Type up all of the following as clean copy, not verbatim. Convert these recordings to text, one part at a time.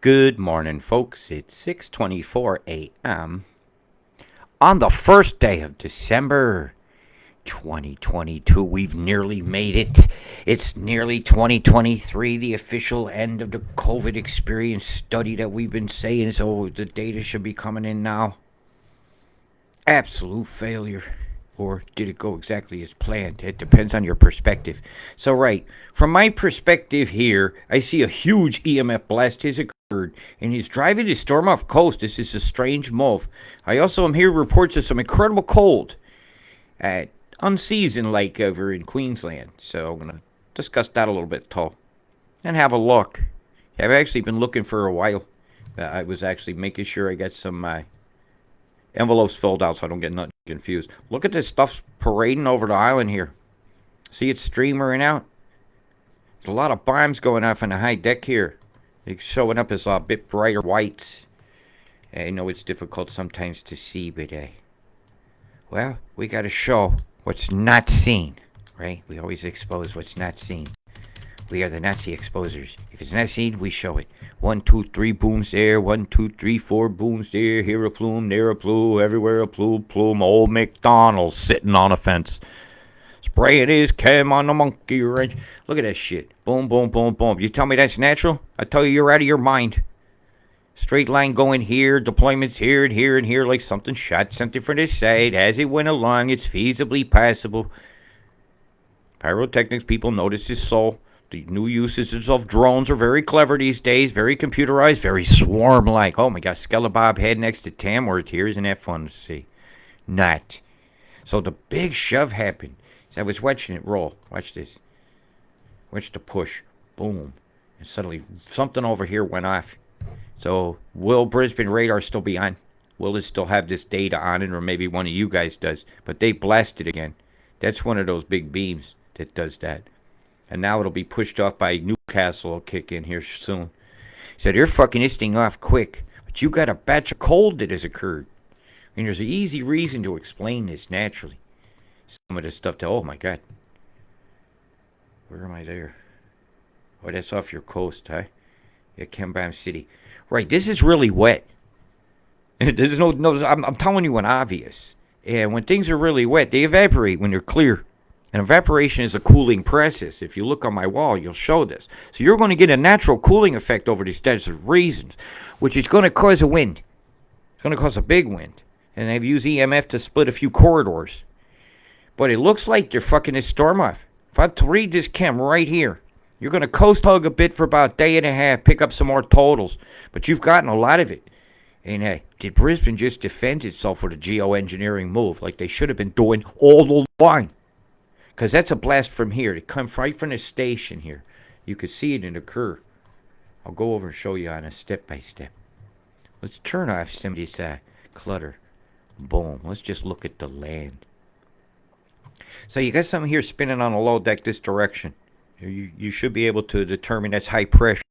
Good morning, folks. It's 6:24 a.m. on the first day of December 2022. We've nearly made it. It's nearly 2023, the official end of the COVID experience study that we've been saying, so the data should be coming in now. Absolute failure. Or did it go exactly as planned? It depends on your perspective. So, right, from my perspective here, I see a huge EMF blast has occurred, and he's driving to storm off coast. This is a strange move. I also am here reports of some incredible cold, at unseasoned like over in Queensland. So, I'm going to discuss that a little bit, too, and have a look. I've actually been looking for a while. I was actually making sure I got some envelopes filled out so I don't get nothing confused. Look at this stuff parading over the island here. See it streamering out? There's a lot of bombs going off on the high deck here. It's showing up as a bit brighter whites. I know it's difficult sometimes to see, but well, we got to show what's not seen, right? We always expose what's not seen. We are the Nazi exposers. If it's not seen, we show it. 1, 2, 3 booms there. 1, 2, 3, 4 booms there. Here a plume, there a plume, everywhere a plume. Old McDonald sitting on a fence, spraying his chem on the monkey wrench. Look at that shit. Boom, boom, boom, boom. You tell me that's natural? I tell you, you're out of your mind. Straight line going here, deployments here and here and here, like something shot something from this side. As it went along, it's feasibly passable. Pyrotechnics people notice this so. The new usages of drones are very clever these days, very computerized, very swarm-like. Oh my God, Skelebabb head next to Tamworth here. Isn't that fun to see? Not. So the big shove happened. So I was watching it roll. Watch this. Watch the push. Boom. And suddenly something over here went off. So will Brisbane radar still be on? Will it still have this data on it? Or maybe one of you guys does. But they blasted again. That's one of those big beams that does that. And now it'll be pushed off by Newcastle. Will kick in here soon. He said, they're fucking this thing off quick. But you got a batch of cold that has occurred. And there's an easy reason to explain this naturally. Some of this stuff to, oh my God. Where am I there? Oh, that's off your coast, huh? Yeah, Kembam City. Right, this is really wet. There's no, I'm telling you an obvious. And when things are really wet, they evaporate when they're clear. And evaporation is a cooling process. If you look on my wall, you'll show this. So you're going to get a natural cooling effect over these desert regions, which is going to cause a wind. It's going to cause a big wind. And they've used EMF to split a few corridors. But it looks like they're fucking this storm off. If I read this chem right here, you're going to coast hug a bit for about a day and a half, pick up some more totals. But you've gotten a lot of it. And hey, did Brisbane just defend itself with a geoengineering move like they should have been doing all the line? Because that's a blast from here. It comes right from the station here. You could see it occur. I'll go over and show you on a step-by-step. Let's turn off some of this clutter. Boom. Let's just look at the land. So you got something here spinning on the low deck this direction. You should be able to determine that's high pressure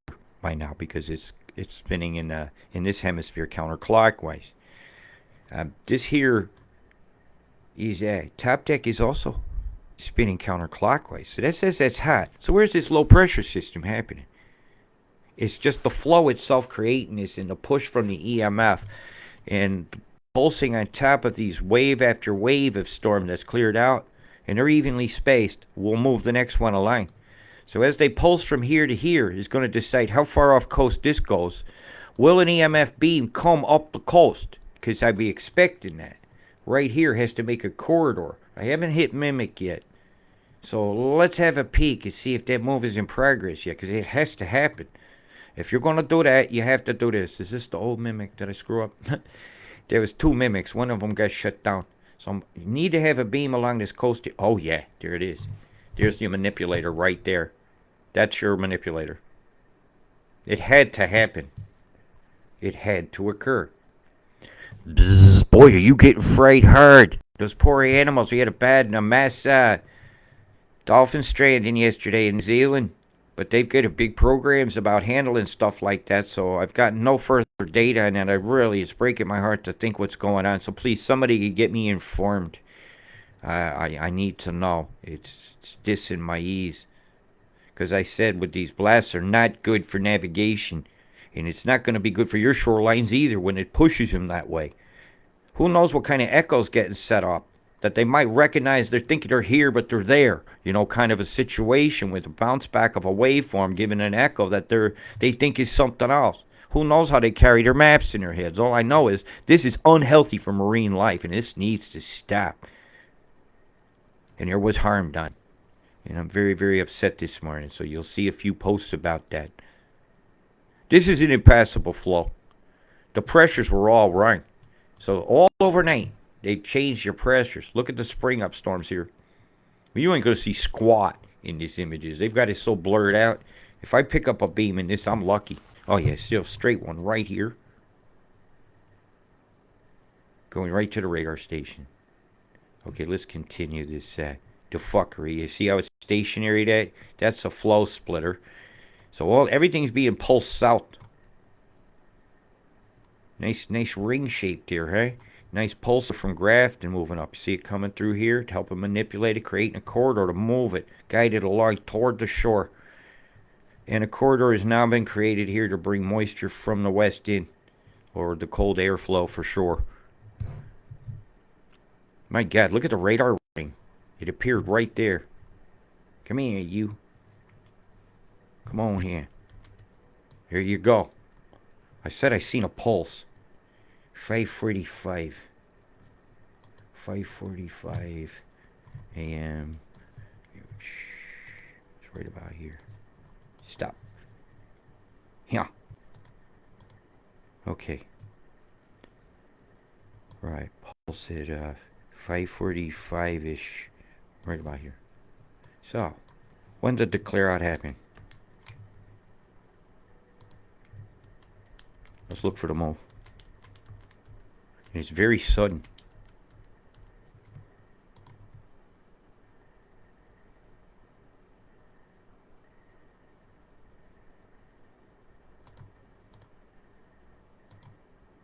by now because it's spinning in this hemisphere counterclockwise. This here is top deck is also spinning counterclockwise. So that says that's hot. So where's this low pressure system happening? It's just the flow itself creating this and the push from the EMF and pulsing on top of these wave after wave of storm that's cleared out and they're evenly spaced. We'll move the next one along. So as they pulse from here to here is going to decide how far off coast this goes. Will an EMF beam come up the coast? Because I'd be expecting that. Right here has to make a corridor. I haven't hit mimic yet. So let's have a peek and see if that move is in progress yet, because it has to happen. If you're going to do that, you have to do this. Is this the old mimic? Did I screw up? There was 2 mimics. One of them got shut down. So you need to have a beam along this coast. Oh, yeah. There it is. There's your manipulator right there. That's your manipulator. It had to happen. It had to occur. Bzz, boy, are you getting frayed hard. Those poor animals. We had a mass dolphin stranding yesterday in New Zealand. But they've got a big programs about handling stuff like that. So I've got no further data on that. It's breaking my heart to think what's going on. So please, somebody get me informed. I need to know. It's dissing my ease. Because I said with these blasts are not good for navigation. And it's not going to be good for your shorelines either when it pushes them that way. Who knows what kind of echoes getting set up that they might recognize they're thinking they're here, but they're there. You know, kind of a situation with a bounce back of a waveform giving an echo that they think is something else. Who knows how they carry their maps in their heads? All I know is this is unhealthy for marine life, and this needs to stop. And there was harm done. And I'm very, very upset this morning, so you'll see a few posts about that. This is an impassable flow. The pressures were all wrong. So all overnight, they changed your pressures. Look at the spring up storms here. Well, you ain't going to see squat in these images. They've got it so blurred out. If I pick up a beam in this, I'm lucky. Oh, yeah, still straight one right here. Going right to the radar station. Okay, let's continue this fuckery. You see how it's stationary? That's a flow splitter. So everything's being pulsed south. Nice ring shape there, hey? Nice pulsar from Grafton moving up. See it coming through here to help it manipulate it, creating a corridor to move it, guide it along toward the shore. And a corridor has now been created here to bring moisture from the west in, or the cold airflow for sure. My God, look at the radar ring. It appeared right there. Come here, you. Come on here. Here you go. I said I seen a pulse. 5:45. 5:45 a.m. It's right about here. Stop. Yeah. Okay. Right. Pulse at 5:45-ish. Right about here. So, when did the clear out happen? Let's look for the move. And it's very sudden.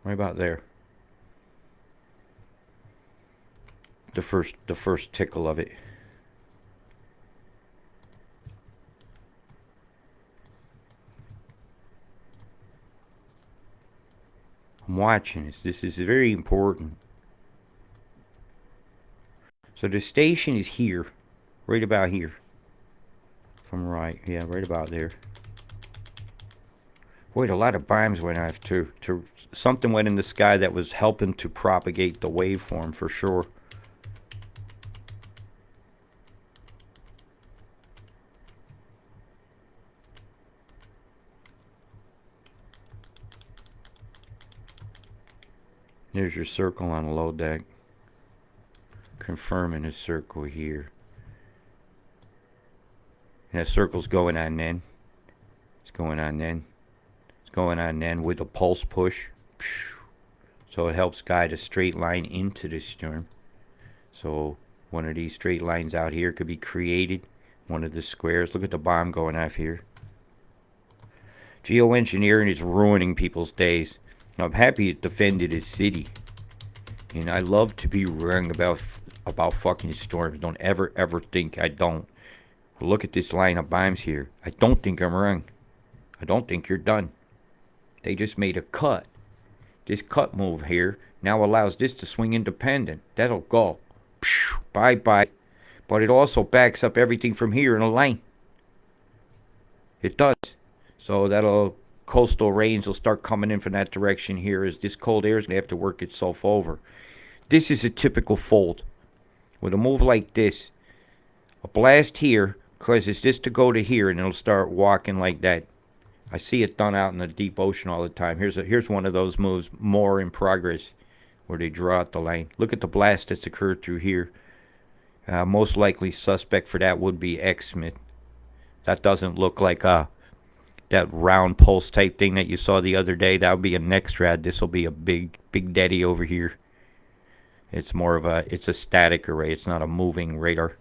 Right about there. The first tickle of it. I'm watching this. This is very important. So the station is here. Right about here. If I'm right. Yeah, right about there. Wait, a lot of bombs went off too. Something went in the sky that was helping to propagate the waveform for sure. There's your circle on the low deck. Confirming a circle here. And that circle's going on then. It's going on then. It's going on then with a pulse push. So it helps guide a straight line into the storm. So one of these straight lines out here could be created. One of the squares. Look at the bomb going off here. Geoengineering is ruining people's days. Now, I'm happy it defended his city. And I love to be wrong about fucking storms. Don't ever think I don't. But look at this line of bombs here. I don't think I'm wrong. I don't think you're done. They just made a cut. This cut move here now allows this to swing independent. That'll go. Bye-bye. But it also backs up everything from here in a line. It does. So that'll... coastal rains will start coming in from that direction here as this cold air is going to have to work itself over. This is a typical fold. With a move like this, a blast here causes this to go to here and it'll start walking like that. I see it done out in the deep ocean all the time. Here's one of those moves, more in progress, where they draw out the line. Look at the blast that's occurred through here. Most likely suspect for that would be X-Smith. That doesn't look like that round pulse type thing that you saw the other day. That would be a NEXRAD. This will be a big daddy over here. It's more of it's a static array. It's not a moving radar.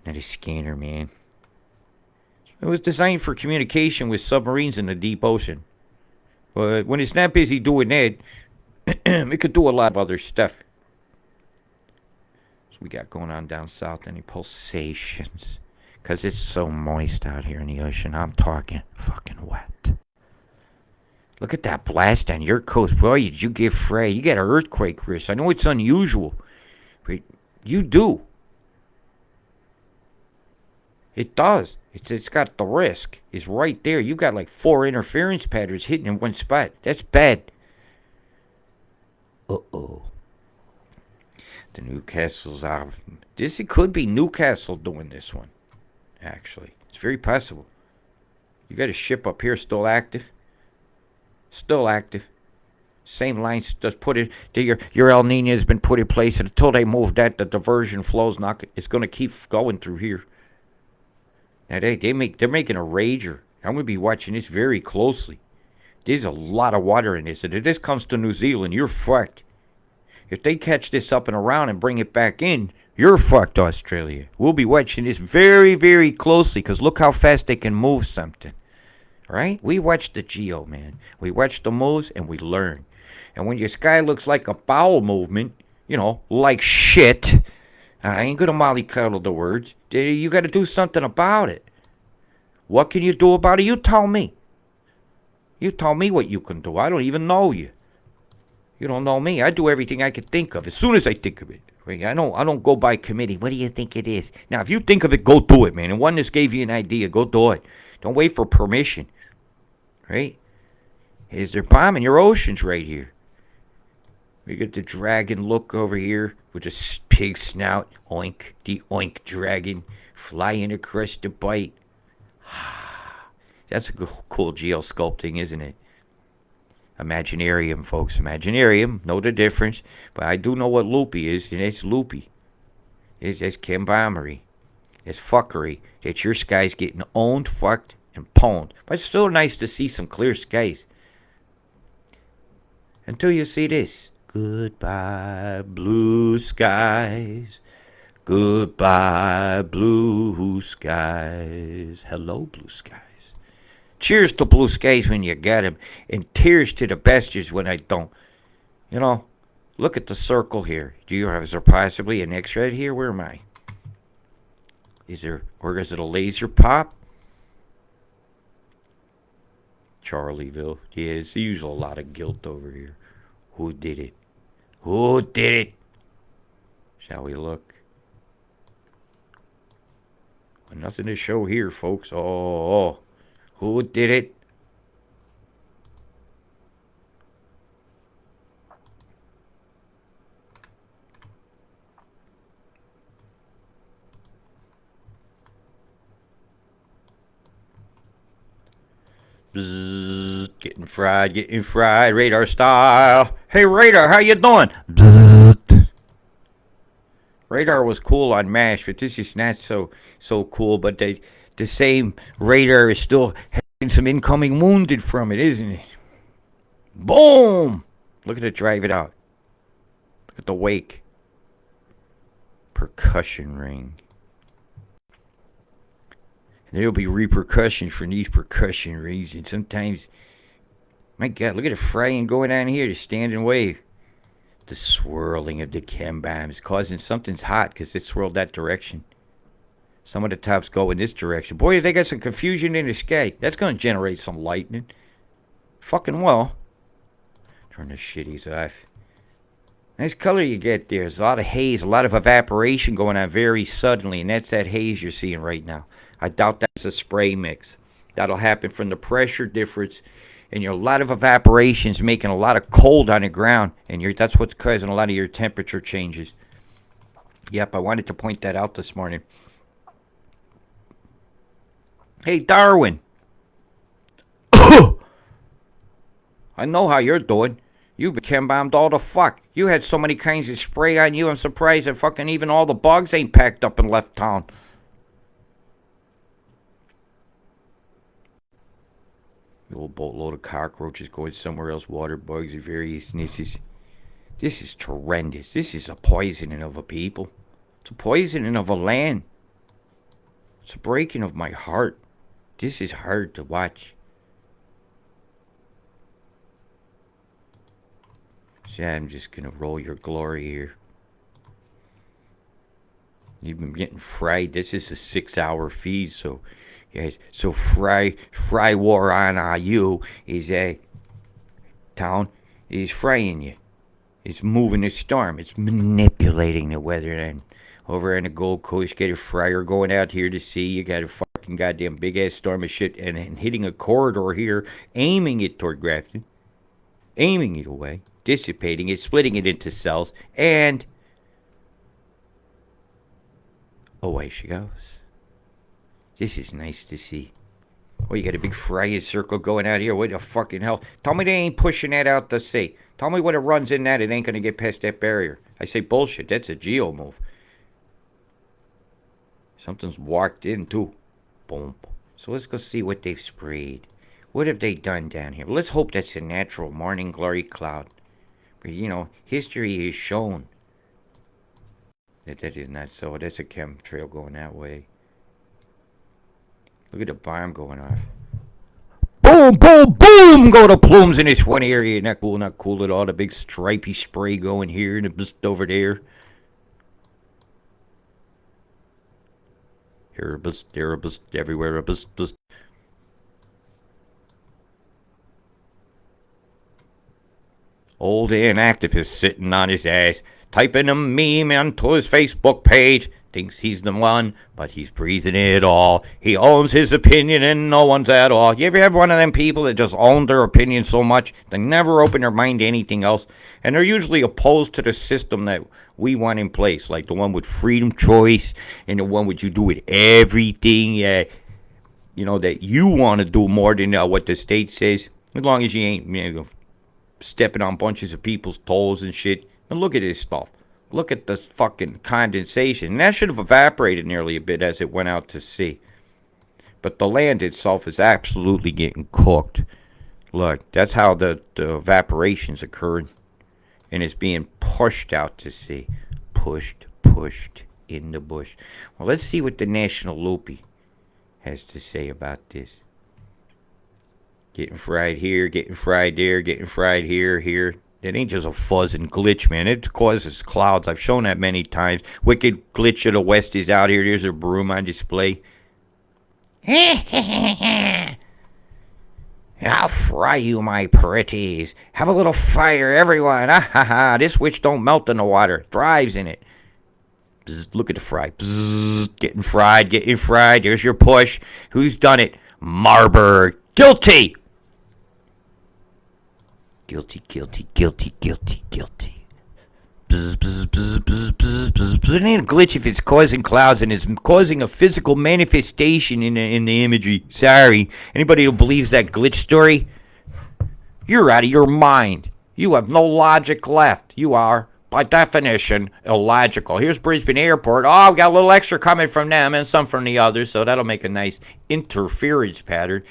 Not a scanner, man. It was designed for communication with submarines in the deep ocean. But when it's not busy doing that, it could do a lot of other stuff. So we got going on down south. Any pulsations? Because it's so moist out here in the ocean. I'm talking fucking wet. Look at that blast on your coast. Boy, did you get frayed. You got an earthquake risk. I know it's unusual, but you do. It does. It's got the risk. It's right there. You got like 4 interference patterns hitting in one spot. That's bad. Uh-oh. The Newcastle's out. It could be Newcastle doing this one, actually. It's very possible. You got a ship up here still active. Still active. Same lines just put it. Your El Nino has been put in place, and until they move that, the diversion flow's not. It's going to keep going through here. Now they're making a rager. I'm going to be watching this very closely. There's a lot of water in this, and if this comes to New Zealand, you're fucked. If they catch this up and around and bring it back in, you're fucked, Australia. We'll be watching this very, very closely, because look how fast they can move something. Right? We watch the geo, man. We watch the moves, and we learn. And when your sky looks like a bowel movement, like shit, I ain't gonna mollycoddle the words. You gotta do something about it. What can you do about it? You tell me. You tell me what you can do. I don't even know you. You don't know me. I do everything I can think of as soon as I think of it. Right? I don't go by committee. What do you think it is? Now, if you think of it, go do it, man. And one just gave you an idea, go do it. Don't wait for permission. Right? They're bombing your oceans right here. We got the dragon look over here with a pig snout. Oink. The oink dragon flying across the bite. That's a cool geosculpting, isn't it? Imaginarium, folks. Imaginarium. Know the difference. But I do know what loopy is, and it's loopy. It's Kambombery. It's fuckery. That your sky's getting owned, fucked, and pwned. But it's still nice to see some clear skies. Until you see this. Goodbye, blue skies. Goodbye, blue skies. Hello, blue skies. Cheers to blue skies when you get them, and tears to the bastards when I don't. Look at the circle here. Is there possibly an NEXRAD here? Where am I? Or is it a laser pop? Charlieville. Yeah, it's usually a lot of guilt over here. Who did it? Who did it? Shall we look? Well, nothing to show here, folks. Oh. Who did it? Bzzz, getting fried, radar style. Hey, radar, how you doing? Bzzz. Radar was cool on MASH, but this is not so cool. But the same radar is still having some incoming wounded from it, isn't it? Boom! Look at it drive it out. Look at the wake. Percussion ring. And there'll be repercussions from these percussion rings. And sometimes, my God, look at the frying going on here, the standing wave. The swirling of the chem bombs causing something's hot because it swirled that direction. Some of the tops go in this direction. Boy, they got some confusion in the sky. That's going to generate some lightning. Fucking well. Turn the shitties off. Nice color you get there. There's a lot of haze, a lot of evaporation going on very suddenly. And that's that haze you're seeing right now. I doubt that's a spray mix. That'll happen from the pressure difference. And a lot of evaporation's making a lot of cold on the ground. And that's what's causing a lot of your temperature changes. Yep, I wanted to point that out this morning. Hey, Darwin. I know how you're doing. You've been chem-bombed all the fuck. You had so many kinds of spray on you, I'm surprised that fucking even all the bugs ain't packed up and left town. The old boatload of cockroaches going somewhere else, water bugs or various nisses. This is horrendous. This is a poisoning of a people. It's a poisoning of a land. It's a breaking of my heart. This is hard to watch. See, I'm just gonna roll your glory here. You've been getting fried. This is a 6-hour feed, so yes. So fry war on you is a town is frying you. It's moving the storm. It's manipulating the weather. And over on the Gold Coast, get a fryer going out here to sea. You got a fucking goddamn big ass storm of shit and hitting a corridor here, aiming it toward Grafton, aiming it away, dissipating it, splitting it into cells, and away she goes. This is nice to see. Oh, you got a big fryer circle going out here. What the fucking hell? Tell me they ain't pushing that out to sea. Tell me when it runs in that, it ain't going to get past that barrier. I say bullshit. That's a geo move. Something's walked in, too. Boom. So let's go see what they've sprayed. What have they done down here? Let's hope that's a natural morning glory cloud. But, you know, history has shown that that is not so. That's a chemtrail going that way. Look at the bomb going off. Boom, boom, boom! Go to plumes in this one area. Not cool, not cool at all. The big stripy spray going here and just over there. Here, there, everywhere. Old activist sitting on his ass, typing a meme onto his Facebook page. Thinks he's the one, but he's breathing it all. He owns his opinion and no one's at all. You ever have one of them people that just own their opinion so much they never open their mind to anything else? And they're usually opposed to the system that we want in place, like the one with freedom choice and the one with you do with everything, you know, that you want to do more than what the state says, as long as you ain't, you know, stepping on bunches of people's toes and shit. And look at this stuff. Look at the fucking condensation. And that should have evaporated nearly a bit as it went out to sea. But the land itself is absolutely getting cooked. Look, that's how the evaporation's occurred. And it's being pushed out to sea. Pushed in the bush. Well, let's see what the National Loopy has to say about this. Getting fried here, getting fried there, getting fried here. It ain't just a fuzz and glitch, man. It causes clouds. I've shown that many times. Wicked glitch of the west is out here. There's a broom on display. I'll fry you, my pretties. Have a little fire, everyone. Ah, ha, ha. This witch don't melt in the water. Thrives in it. Bzz, look at the fry. Bzz, getting fried. There's your push. Who's done it? Marburg. Guilty. Guilty. Bzz, bzz, bzz, bzz, bzz, bzz. It ain't a glitch if it's causing clouds and it's causing a physical manifestation in the imagery. Sorry. Anybody who believes that glitch story, you're out of your mind. You have no logic left. You are, by definition, illogical. Here's Brisbane Airport. Oh, we got a little extra coming from them and some from the others, so that'll make a nice interference pattern.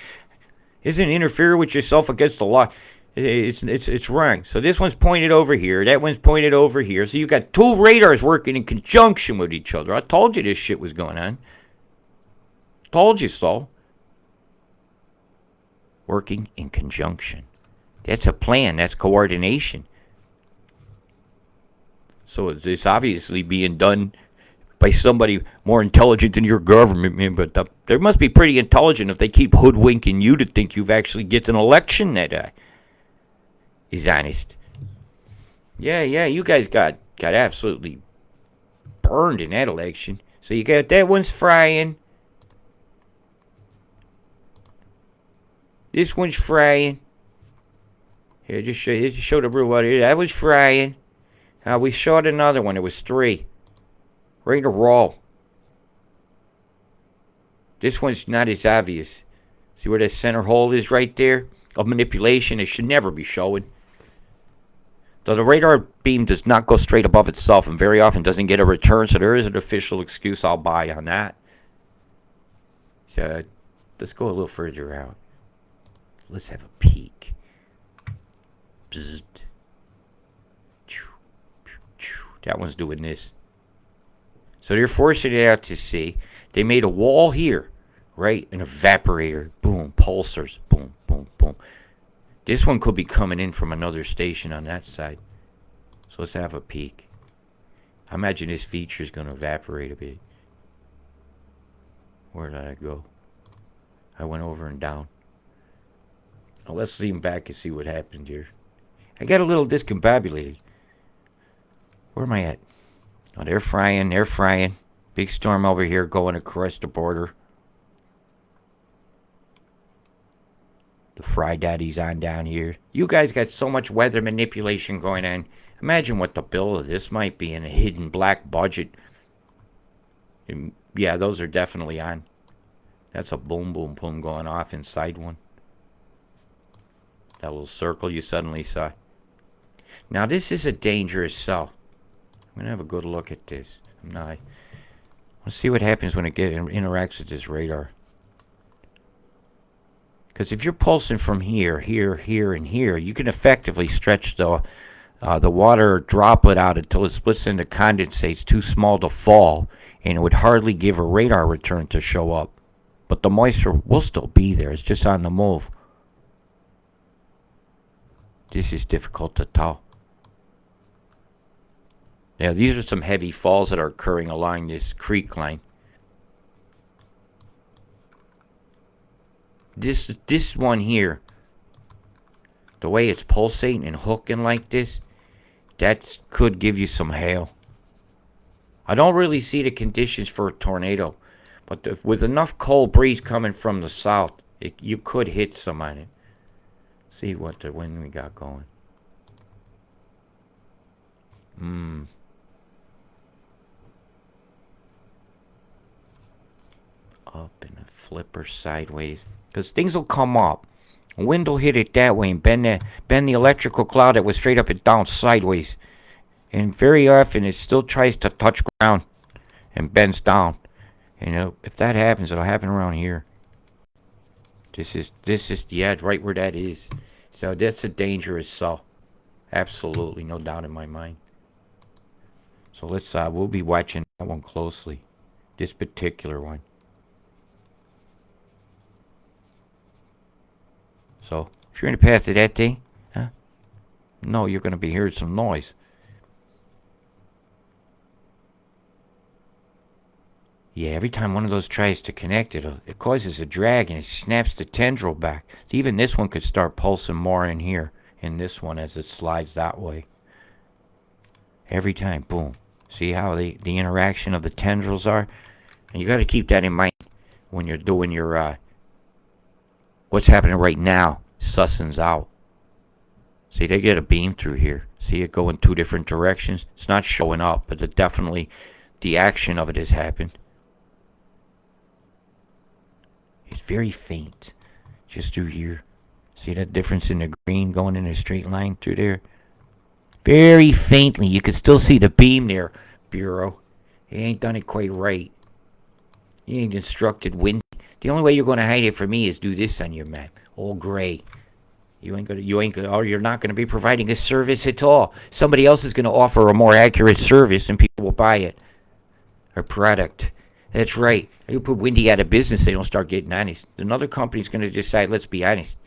Isn't interfere with yourself against the law? It's wrong. So this one's pointed over here. That one's pointed over here. So you got two radars working in conjunction with each other. I told you this shit was going on. Told you so. Working in conjunction. That's a plan. That's coordination. So it's obviously being done by somebody more intelligent than your government, man. But they must be pretty intelligent if they keep hoodwinking you to think you've actually get an election that is honest. Yeah, you guys got absolutely burned in that election. So you got that one's frying. This one's frying. Here, just show the brew water. That was frying. We shot another one. It was 3. Right in a row. This one's not as obvious. See where that center hole is right there? Of manipulation. It should never be showing. Though the radar beam does not go straight above itself and very often doesn't get a return, so there is an official excuse I'll buy on that. So let's go a little further out. Let's have a peek. Bzzzt. That one's doing this. So they're forcing it out to sea. They made a wall here, right? An evaporator. Boom. Pulsars. Boom, boom, boom. This one could be coming in from another station on that side. So let's have a peek. I imagine this feature is going to evaporate a bit. Where did I go? I went over and down. Now let's zoom back and see what happened here. I got a little discombobulated. Where am I at? Oh, they're frying. They're frying. Big storm over here going across the border. The Fry Daddy's on down here. You guys got so much weather manipulation going on. Imagine what the bill of this might be in a hidden black budget. Yeah, those are definitely on. That's a boom, boom, boom going off inside one. That little circle you suddenly saw. Now, this is a dangerous cell. I'm going to have a good look at this. Now, let's see what happens when it interacts with this radar. Because if you're pulsing from here, here, here, and here, you can effectively stretch the water droplet out until it splits into condensates too small to fall, and it would hardly give a radar return to show up. But the moisture will still be there. It's just on the move. This is difficult to tell. Now, these are some heavy falls that are occurring along this creek line. This one here, the way it's pulsating and hooking like this, that could give you some hail. I don't really see the conditions for a tornado, but with enough cold breeze coming from the south, you could hit some on it. See what the wind we got going. Up and a flipper sideways. Because things will come up. Wind will hit it that way and bend the electrical cloud that was straight up and down sideways. And very often it still tries to touch ground and bends down. And if that happens, it'll happen around here. This is yeah, right where that is. So that's a dangerous cell. Absolutely, no doubt in my mind. So we'll be watching that one closely. This particular one. So, if you're in the path of that thing, no, you're going to be hearing some noise. Yeah, every time one of those tries to connect, it causes a drag and it snaps the tendril back. So even this one could start pulsing more in here, in this one as it slides that way. Every time, boom. See how the interaction of the tendrils are? And you got to keep that in mind when you're doing your what's happening right now, sussing's out. See, they get a beam through here. See it go in two different directions? It's not showing up, but the action of it has happened. It's very faint, just through here. See that difference in the green going in a straight line through there? Very faintly. You can still see the beam there, Bureau. He ain't done it quite right. He ain't instructed wind. The only way you're going to hide it from me is do this on your map. All gray. You're not going to be providing a service at all. Somebody else is going to offer a more accurate service and people will buy it. A product. That's right. You put Windy out of business, they don't start getting honest. Another company's going to decide, let's be honest.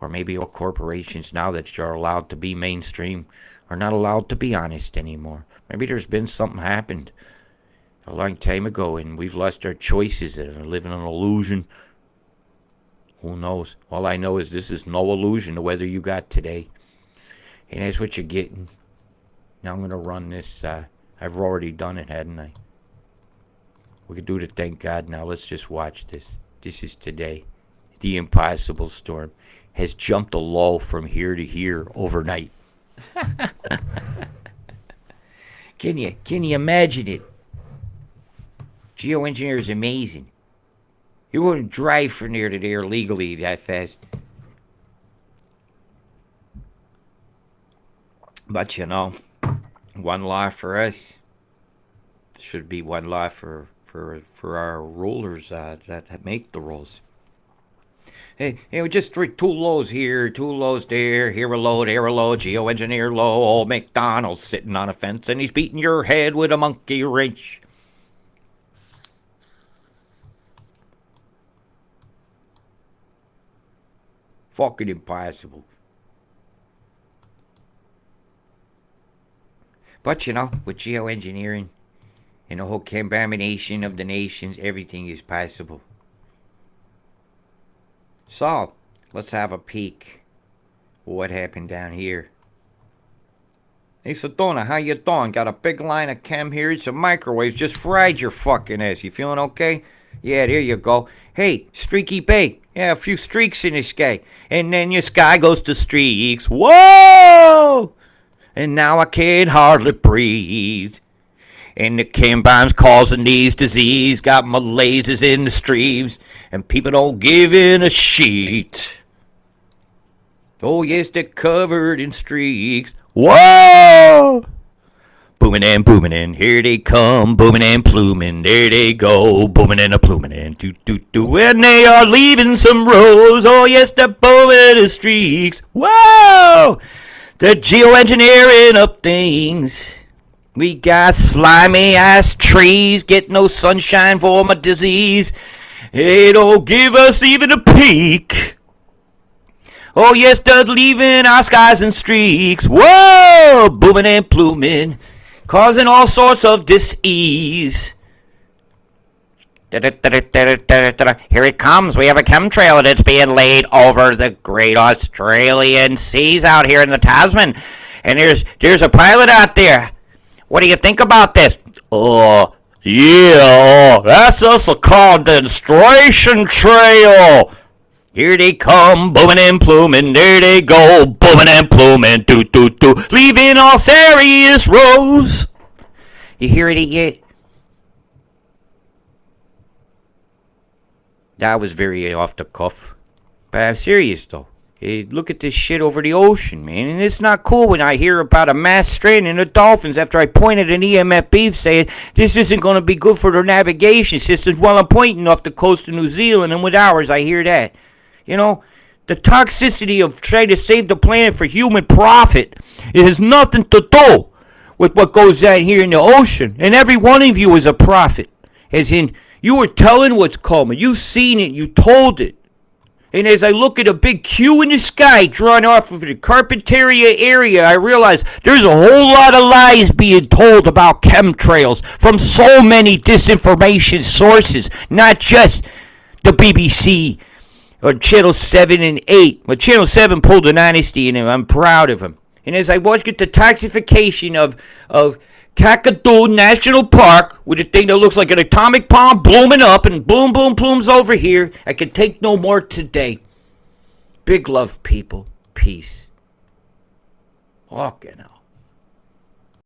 Or maybe all corporations, now that you're allowed to be mainstream, are not allowed to be honest anymore. Maybe there's been something happened a long time ago and we've lost our choices and are living in an illusion. Who knows? All I know is this is no illusion, the weather you got today. And that's what you're getting. Now I'm going to run this. I've already done it, hadn't I? We could do the thank God now. Let's just watch this. This is today. The impossible storm has jumped a low from here to here overnight. Can you imagine it? Geoengineer is amazing. You wouldn't drive from there to there legally that fast. But one law for us should be one law for our rulers that make the rules. Hey, we just two lows here, two lows there, here a low, there a low, geoengineer low, old McDonald's sitting on a fence and he's beating your head with a monkey wrench. Fucking impossible. But with geoengineering and the whole combination of the nations, everything is possible. So, let's have a peek. What happened down here? Hey, Sedona, how you doing? Got a big line of chem here. Some microwaves just fried your fucking ass. You feeling okay? Yeah, there you go. Hey, Streaky Bay. Yeah, a few streaks in the sky. And then your sky goes to streaks. Whoa! And now I can't hardly breathe. And the chem bombs causing these disease. Got my lasers in the streams. And people don't give in a shit. Oh, yes, they're covered in streaks. Whoa! Booming and here they come, booming and pluming, there they go, booming and a pluming and do, and they are leaving some rows. Oh yes, they're booming the streaks. Whoa! They're geoengineering up things. We got slimy ass trees, get no sunshine for my disease. They don't give us even a peek. Oh yes, they're leaving our skies in streaks. Whoa! Booming and pluming, causing all sorts of dis-ease. Here it comes. We have a chemtrail that's being laid over the great Australian seas out here in the Tasman. And there's a pilot out there. What do you think about this? Yeah, that's just a condensation trail. Here they come, booming and pluming, there they go, booming and pluming, do, leaving all serious rows. You hear it yet? That was very off the cuff. But I'm serious though. Hey, look at this shit over the ocean, man. And it's not cool when I hear about a mass stranding of dolphins after I pointed an EMF beam saying this isn't going to be good for their navigation systems while I'm pointing off the coast of New Zealand, and with ours I hear that. You know, the toxicity of trying to save the planet for human profit, it has nothing to do with what goes on here in the ocean. And every one of you is a prophet. As in, you were telling what's coming. You seen it. You told it. And as I look at a big Q in the sky drawn off of the Carpentaria area, I realize there's a whole lot of lies being told about chemtrails from so many disinformation sources, not just the BBC or Channel 7 and 8. Well, Channel 7 pulled an honesty in him. I'm proud of him. And as I watch the toxification of Kakadu National Park with a thing that looks like an atomic bomb blooming up and bloom, blooms over here, I can take no more today. Big love, people. Peace. Fucking hell.